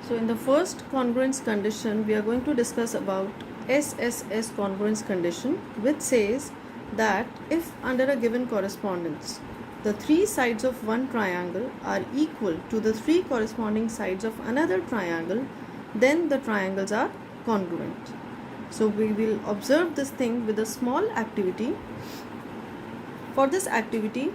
So in the first congruence condition, we are going to discuss about SSS congruence condition, which says that if under a given correspondence, the three sides of one triangle are equal to the three corresponding sides of another triangle, then the triangles are congruent. So we will observe this thing with a small activity. For this activity,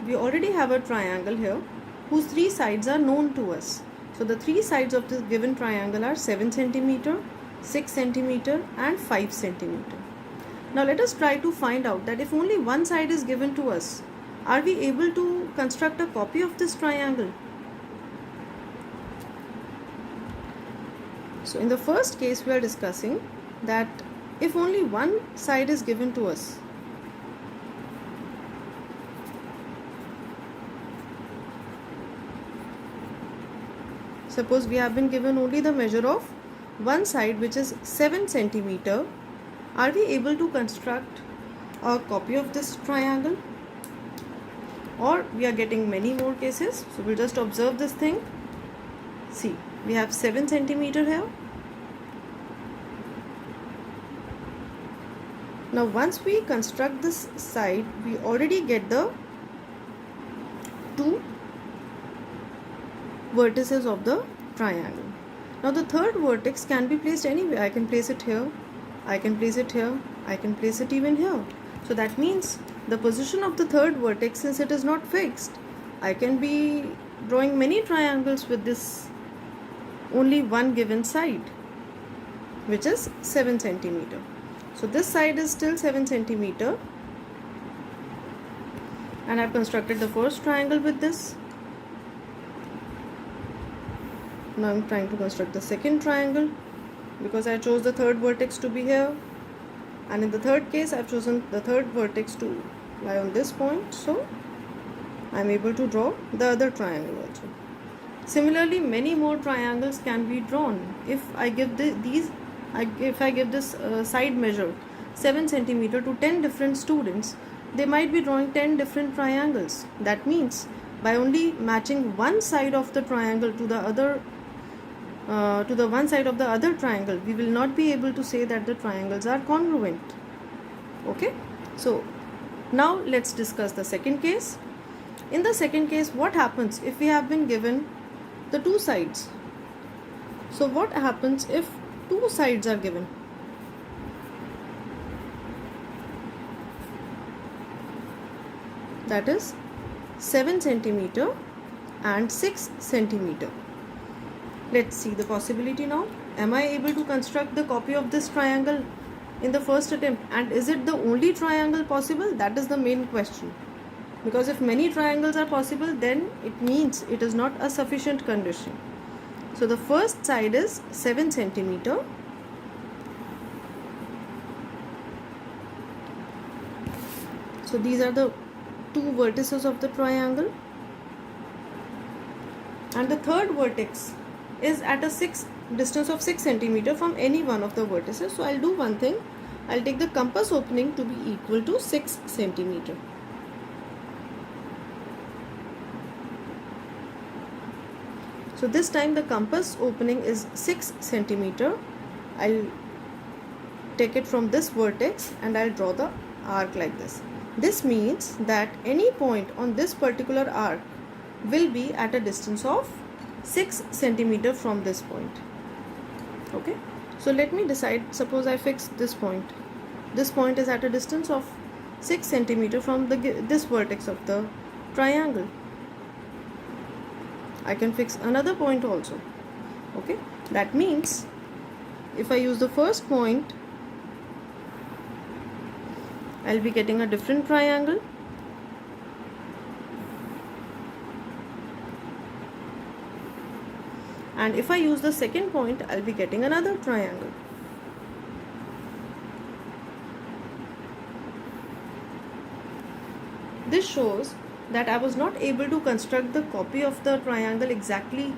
we already have a triangle here whose three sides are known to us. So the three sides of this given triangle are 7 centimeter, 6 centimeter and 5 centimeter. Now let us try to find out that if only one side is given to us, are we able to construct a copy of this triangle? So in the first case we are discussing that if only one side is given to us, suppose we have been given only the measure of one side, which is 7 centimeter, are we able to construct a copy of this triangle? Or we are getting many more cases. So we'll just observe this thing. See, we have 7 centimeter here. Now once we construct this side, we already get the two vertices of the triangle. Now the third vertex can be placed anywhere. I can place it here, I can place it here, I can place it even here. So that means the position of the third vertex, since it is not fixed, I can be drawing many triangles with this only one given side, which is 7 centimeter. So this side is still 7 centimeter and I've constructed the first triangle with this. Now I'm trying to construct the second triangle because I chose the third vertex to be here, and in the third case I've chosen the third vertex to lie on this point, so I'm able to draw the other triangle also. Similarly, many more triangles can be drawn. If I give this side measure 7 centimeter to 10 different students, they might be drawing 10 different triangles. That means by only matching one side of the triangle to the other to the one side of the other triangle, we will not be able to say that the triangles are congruent. Okay, so now let's discuss the second case. In the second case, what happens if we have been given the two sides? So what happens if two sides are given? That is 7 centimeter and 6 centimeter. Let's see the possibility now. Am I able to construct the copy of this triangle in the first attempt? And is it the only triangle possible? That is the main question. Because if many triangles are possible, then it means it is not a sufficient condition. So the first side is 7 centimeter. So these are the two vertices of the triangle. And the third vertex is at a distance of 6 centimeter from any one of the vertices. So I'll do one thing. I'll take the compass opening to be equal to 6 centimeter. So this time the compass opening is 6 centimeter. I'll take it from this vertex and I'll draw the arc like this. This means that any point on this particular arc will be at a distance of 6 centimeter from this point. Okay, so let me decide. Suppose I fix this point. This point is at a distance of 6 centimeter from this vertex of the triangle. I can fix another point also. Okay, that means if I use the first point, I'll be getting a different triangle. And if I use the second point, I'll be getting another triangle. This shows that I was not able to construct the copy of the triangle exactly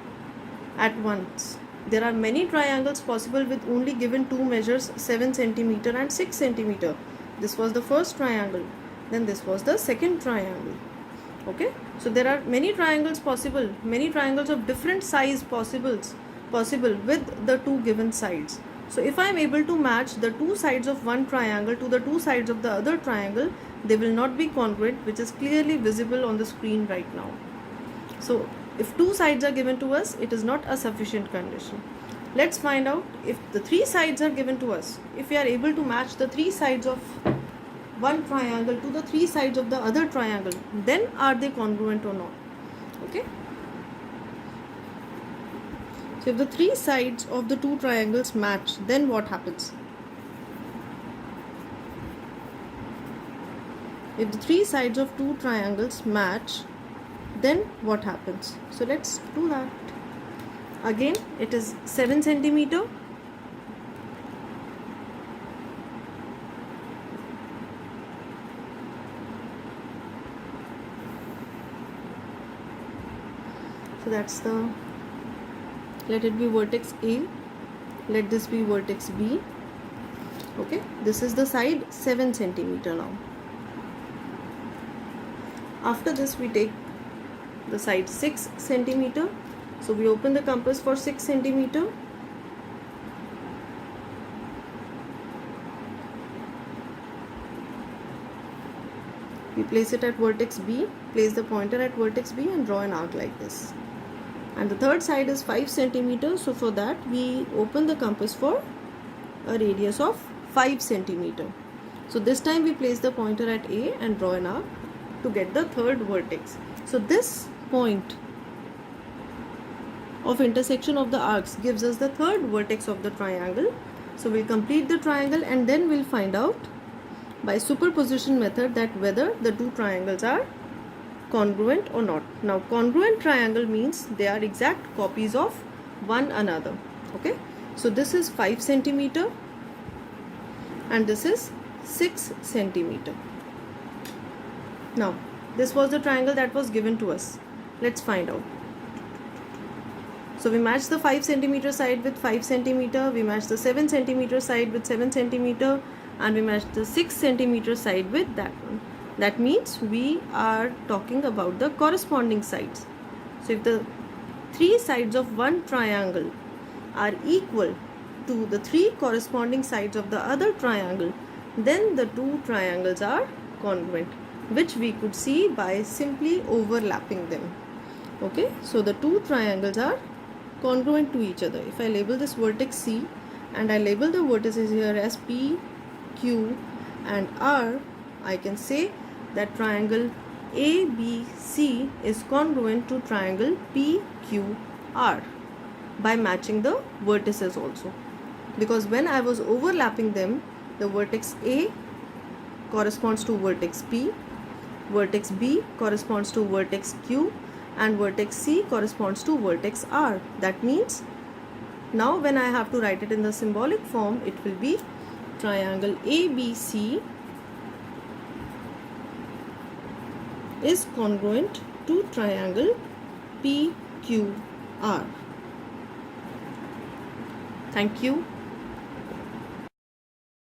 at once. There are many triangles possible with only given two measures, 7 centimeter and 6 centimeter. This was the first triangle. Then this was the second triangle. Okay, so there are many triangles possible, many triangles of different size possibles possible with the two given sides. So if I am able to match the two sides of one triangle to the two sides of the other triangle, they will not be congruent, which is clearly visible on the screen right now. So if two sides are given to us, it is not a sufficient condition. Let's find out if the three sides are given to us. If we are able to match the three sides of one triangle to the three sides of the other triangle, then are they congruent or not? Okay. So if the three sides of the two triangles match, then what happens? If the three sides of two triangles match, then what happens? So let's do that. Again, it is 7 centimeter. So that's the, let it be vertex A, let this be vertex B. Okay, this is the side 7 centimeter now. After this we take the side 6 centimeter. So we open the compass for 6 centimeter. We place it at vertex B, place the pointer at vertex B and draw an arc like this. And the third side is 5 centimeter. So for that we open the compass for a radius of 5 centimeter. So this time we place the pointer at A and draw an arc to get the third vertex. So this point of intersection of the arcs gives us the third vertex of the triangle. So we'll complete the triangle and then we'll find out by superposition method that whether the two triangles are congruent or not. Now congruent triangle means they are exact copies of one another. Okay, so this is 5 centimeter and this is 6 centimeter. Now this was the triangle that was given to us. Let's find out. So we match the 5 centimeter side with 5 centimeter, we match the 7 centimeter side with 7 centimeter, and we match the 6 centimeter side with that one. That means we are talking about the corresponding sides. So if the three sides of one triangle are equal to the three corresponding sides of the other triangle, then the two triangles are congruent, which we could see by simply overlapping them. Okay, so the two triangles are congruent to each other. If I label this vertex C and I label the vertices here as P, Q and R, I can say that triangle ABC is congruent to triangle PQR by matching the vertices also. Because when I was overlapping them, the vertex A corresponds to vertex P, vertex B corresponds to vertex Q and vertex C corresponds to vertex R. That means now when I have to write it in the symbolic form, it will be triangle ABC is congruent to triangle PQR. Thank you.